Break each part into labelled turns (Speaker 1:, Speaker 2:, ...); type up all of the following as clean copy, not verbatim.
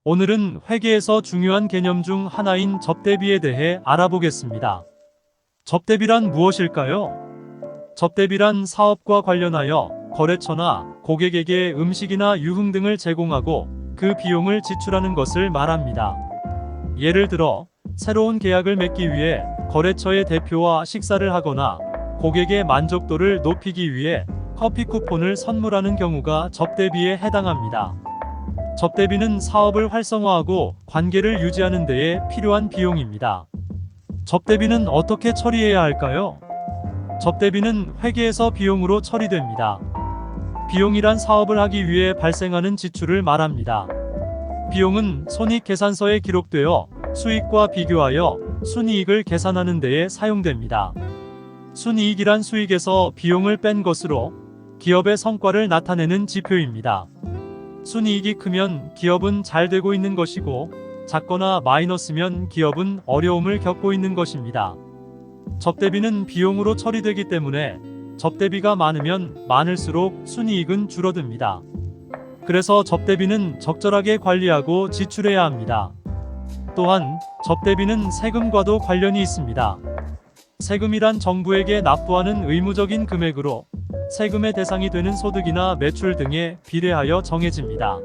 Speaker 1: 오늘은 회계에서 중요한 개념 중 하나인 접대비에 대해 알아보겠습니다. 접대비란 무엇일까요? 접대비란 사업과 관련하여 거래처나 고객에게 음식이나 유흥 등을 제공하고 그 비용을 지출하는 것을 말합니다. 예를 들어 새로운 계약을 맺기 위해 거래처의 대표와 식사를 하거나 고객의 만족도를 높이기 위해 커피 쿠폰을 선물하는 경우가 접대비에 해당합니다. 접대비는 사업을 활성화하고 관계를 유지하는 데에 필요한 비용입니다. 접대비는 어떻게 처리해야 할까요? 접대비는 회계에서 비용으로 처리됩니다. 비용이란 사업을 하기 위해 발생하는 지출을 말합니다. 비용은 손익계산서에 기록되어 수익과 비교하여 순이익을 계산하는 데에 사용됩니다. 순이익이란 수익에서 비용을 뺀 것으로 기업의 성과를 나타내는 지표입니다. 순이익이 크면 기업은 잘 되고 있는 것이고 작거나 마이너스면 기업은 어려움을 겪고 있는 것입니다. 접대비는 비용으로 처리되기 때문에 접대비가 많으면 많을수록 순이익은 줄어듭니다. 그래서 접대비는 적절하게 관리하고 지출해야 합니다. 또한 접대비는 세금과도 관련이 있습니다. 세금이란 정부에게 납부하는 의무적인 금액으로 세금의 대상이 되는 소득이나 매출 등에 비례하여 정해집니다.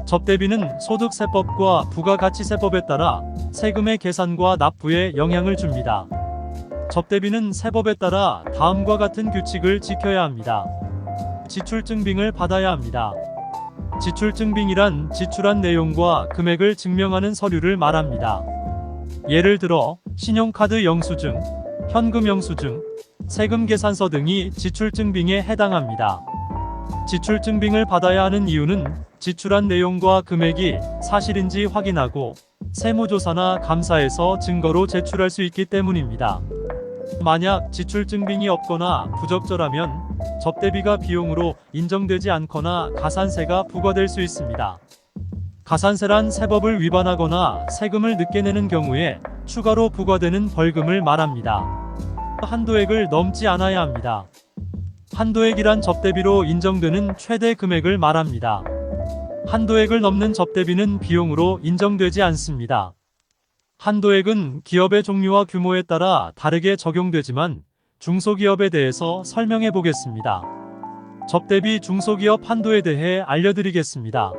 Speaker 1: 접대비는 소득세법과 부가가치세법에 따라 세금의 계산과 납부에 영향을 줍니다. 접대비는 세법에 따라 다음과 같은 규칙을 지켜야 합니다. 지출증빙을 받아야 합니다. 지출증빙이란 지출한 내용과 금액을 증명하는 서류를 말합니다. 예를 들어 신용카드 영수증, 현금 영수증, 세금계산서 등이 지출증빙에 해당합니다. 지출증빙을 받아야 하는 이유는 지출한 내용과 금액이 사실인지 확인하고 세무조사나 감사에서 증거로 제출할 수 있기 때문입니다. 만약 지출증빙이 없거나 부적절하면 접대비가 비용으로 인정되지 않거나 가산세가 부과될 수 있습니다. 가산세란 세법을 위반하거나 세금을 늦게 내는 경우에 추가로 부과되는 벌금을 말합니다. 한도액을 넘지 않아야 합니다. 한도액이란 접대비로 인정되는 최대 금액을 말합니다. 한도액을 넘는 접대비는 비용으로 인정되지 않습니다. 한도액은 기업의 종류와 규모에 따라 다르게 적용되지만 중소기업에 대해서 설명해 보겠습니다. 접대비 중소기업 한도에 대해 알려드리겠습니다.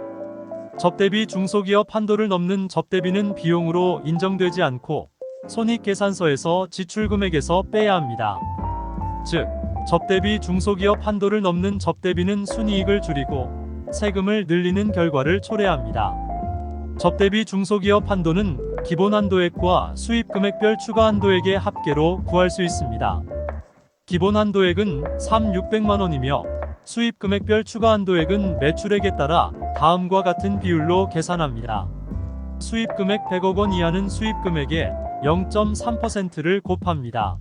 Speaker 1: 접대비 중소기업 한도를 넘는 접대비는 비용으로 인정되지 않고 손익계산서에서 지출금액에서 빼야 합니다. 즉, 접대비 중소기업 한도를 넘는 접대비는 순이익을 줄이고 세금을 늘리는 결과를 초래합니다. 접대비 중소기업 한도는 기본 한도액과 수입금액별 추가 한도액의 합계로 구할 수 있습니다. 기본 한도액은 600만원이며 수입금액별 추가 한도액은 매출액에 따라 다음과 같은 비율로 계산합니다. 수입금액 100억원 이하는 수입금액에 0.3%를 곱합니다.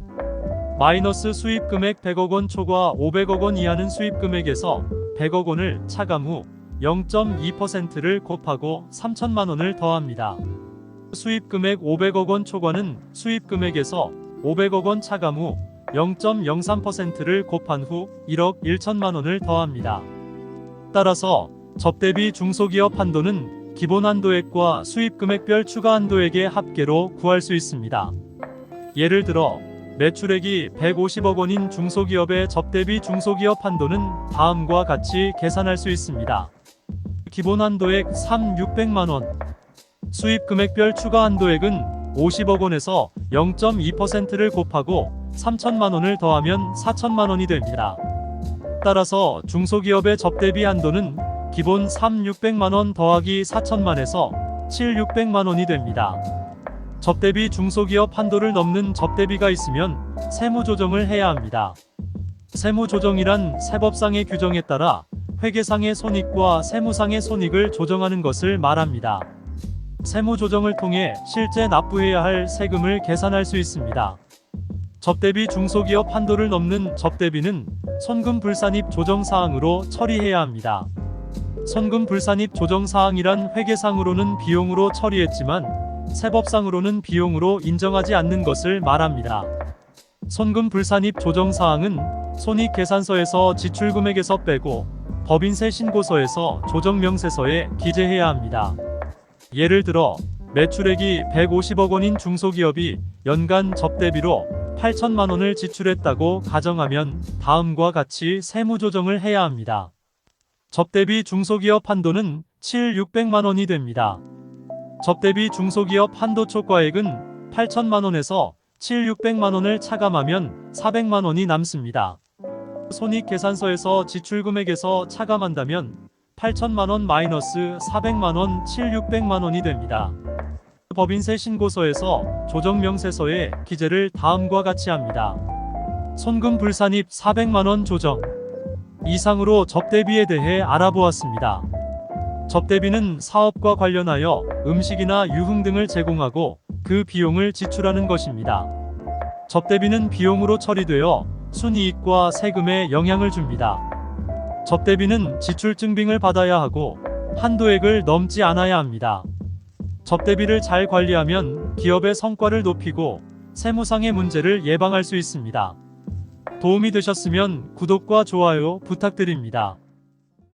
Speaker 1: 마이너스 수입금액 100억원 초과 500억원 이하는 수입금액에서 100억원을 차감 후 0.2%를 곱하고 3천만원을 더합니다. 수입금액 500억원 초과는 수입금액에서 500억원 차감 후 0.03%를 곱한 후 1억 1천만원을 더합니다. 따라서 접대비 중소기업 한도는 기본 한도액과 수입금액별 추가 한도액의 합계로 구할 수 있습니다. 예를 들어 매출액이 150억원인 중소기업의 접대비 중소기업 한도는 다음과 같이 계산할 수 있습니다. 기본 한도액 600만원, 수입금액별 추가 한도액은 50억원에서 0.2%를 곱하고 3천만원을 더하면 4천만원이 됩니다. 따라서 중소기업의 접대비 한도는 기본 600만원 더하기 4천만에서 600만원이 됩니다. 접대비 중소기업 한도를 넘는 접대비가 있으면 세무조정을 해야 합니다. 세무조정이란 세법상의 규정에 따라 회계상의 손익과 세무상의 손익을 조정하는 것을 말합니다. 세무조정을 통해 실제 납부해야 할 세금을 계산할 수 있습니다. 접대비 중소기업 한도를 넘는 접대비는 손금불산입 조정사항으로 처리해야 합니다. 손금불산입 조정사항이란 회계상으로는 비용으로 처리했지만 세법상으로는 비용으로 인정하지 않는 것을 말합니다. 손금불산입 조정사항은 손익계산서에서 지출금액에서 빼고 법인세 신고서에서 조정명세서에 기재해야 합니다. 예를 들어 매출액이 150억 원인 중소기업이 연간 접대비로 8천만 원을 지출했다고 가정하면 다음과 같이 세무조정을 해야 합니다. 접대비 중소기업 한도는 600만 원이 됩니다. 접대비 중소기업 한도 초과액은 8천만 원에서 600만 원을 차감하면 400만 원이 남습니다. 손익계산서에서 지출금액에서 차감한다면 8천만 원 마이너스 400만 원 600만 원이 됩니다. 법인세 신고서에서 조정명세서의 기재를 다음과 같이 합니다. 손금 불산입 400만 원 조정. 이상으로 접대비에 대해 알아보았습니다. 접대비는 사업과 관련하여 음식이나 유흥 등을 제공하고 그 비용을 지출하는 것입니다. 접대비는 비용으로 처리되어 순이익과 세금에 영향을 줍니다. 접대비는 지출 증빙을 받아야 하고 한도액을 넘지 않아야 합니다. 접대비를 잘 관리하면 기업의 성과를 높이고 세무상의 문제를 예방할 수 있습니다. 도움이 되셨으면 구독과 좋아요 부탁드립니다.